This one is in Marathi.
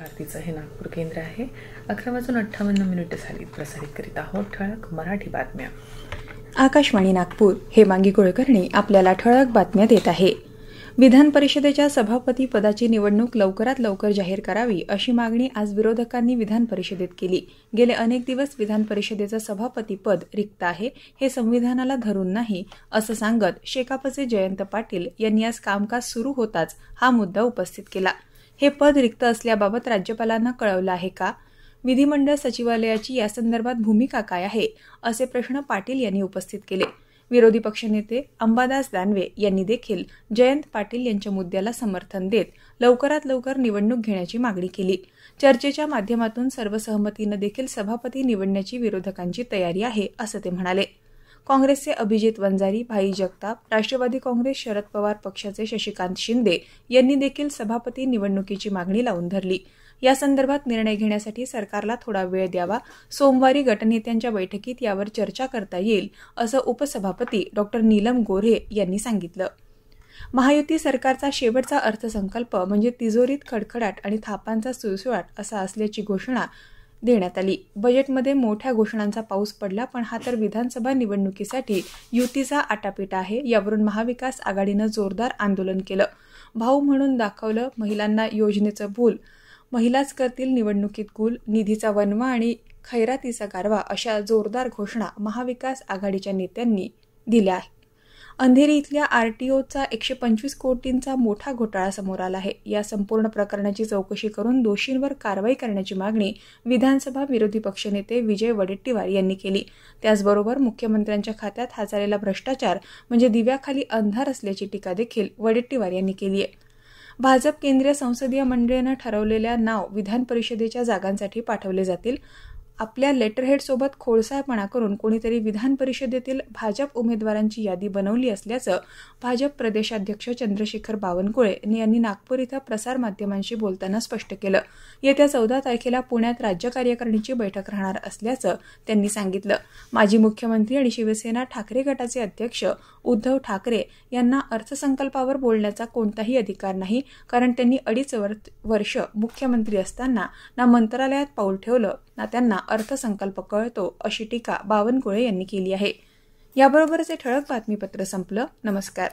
भारतीचं हे नागपूर केंद्र आहे. 11:58 झाली. प्रसारित करीत आहोत ठळक मराठी बातम्या. आकाशवाणी नागपूर. हेमांगी कुलकर्णी आपल्याला ठळक बातम्या देत आहे. विधान परिषदेच्या सभापती पदाची निवडणूक लवकरात लवकर जाहीर करावी अशी मागणी आज विरोधकांनी विधान परिषदेत केली. गेले अनेक दिवस विधान परिषदेचं सभापती पद रिक्त आहे, हे संविधानाला धरून नाही असं सांगत शेकापचे जयंत पाटील यांनी आज कामकाज सुरू होताच हा मुद्दा उपस्थित केला. हे पद रिक्त असल्याबाबत राज्यपालांना कळवलं आहे का? विधिमंडळ सचिवालयाची यासंदर्भात भूमिका काय आहे, असे प्रश्न पाटील यांनी उपस्थित केले. विरोधी पक्षनेते अंबादास दानवे यांनी देखील जयंत पाटील यांच्या मुद्द्याला समर्थन देत लवकरात लवकर निवडणूक घेण्याची मागणी केली. चर्चेच्या माध्यमातून सर्वसहमतीनं देखील सभापती निवडण्याची विरोधकांची तयारी आहे, असं ते म्हणाले. काँग्रेसचे अभिजित वंजारी, भाई जगताप, राष्ट्रवादी काँग्रेस शरद पवार पक्षाचे शशिकांत शिंदे यांनी देखील सभापती निवडणुकीची मागणी लावून धरली. या संदर्भात निर्णय घेण्यासाठी सरकारला थोडा वेळ द्यावा. सोमवारी गटनेत्यांच्या बैठकीत यावर चर्चा करता येईल, असं उपसभापती डॉ. नीलम गोऱ्हे यांनी सांगितलं. महायुती सरकारचा शेवटचा अर्थसंकल्प म्हणजे तिजोरीत खडखडाट आणि थापांचा सुळसुळाट असा असल्याची घोषणा देण्यात आली. बजेटमध्ये मोठ्या घोषणांचा पाऊस पडला, पण हा तर विधानसभा निवडणुकीसाठी युतीचा आटापिटा आहे. यावरून महाविकास आघाडीनं जोरदार आंदोलन केलं. भाऊ म्हणून दाखवलं महिलांना योजनेचं भूल, महिलाच करतील निवडणुकीत कुल, निधीचा वनवा आणि खैरातीचा गारवा अशा जोरदार घोषणा महाविकास आघाडीच्या नेत्यांनी दिल्या आहेत. अंधेरी इथल्या आरटीओचा 125 कोटींचा मोठा घोटाळा समोर आला आहे. या संपूर्ण प्रकरणाची चौकशी करून दोषींवर कारवाई करण्याची मागणी विधानसभा विरोधी पक्षनेते विजय वडेट्टीवार यांनी केली. त्याचबरोबर मुख्यमंत्र्यांच्या खात्यात हा झालेला भ्रष्टाचार म्हणजे दिव्याखाली अंधार असल्याची टीका देखील वडेट्टीवार यांनी केली आहे. भाजप केंद्रीय संसदीय मंडळानं ठरवलेल्या नाव विधान परिषदेच्या जागांसाठी पाठवले जातील. आपल्या लेटरहेडसोबत खोडसाळपणा करून कोणीतरी विधान परिषदेतील भाजप उमेदवारांची यादी बनवली असल्याचं भाजप प्रदेशाध्यक्ष चंद्रशेखर बावनकुळे यांनी नागपूर इथं प्रसारमाध्यमांशी बोलताना स्पष्ट केलं. येत्या 14 तारखेला पुण्यात राज्य कार्यकारिणीची बैठक राहणार असल्याचं त्यांनी सांगितलं. माजी मुख्यमंत्री आणि शिवसेना ठाकरे गटाचे अध्यक्ष उद्धव ठाकरे यांना अर्थसंकल्पावर बोलण्याचा कोणताही अधिकार नाही, कारण त्यांनी 2.5 वर्ष मुख्यमंत्री असताना ना मंत्रालयात पाऊल ठेवलं ना त्यांना अर्थसंकल्प कळतो, अशी टीका बावनकुळे यांनी केली आहे. याबरोबरच हे ठळक बातमीपत्र संपलं. नमस्कार.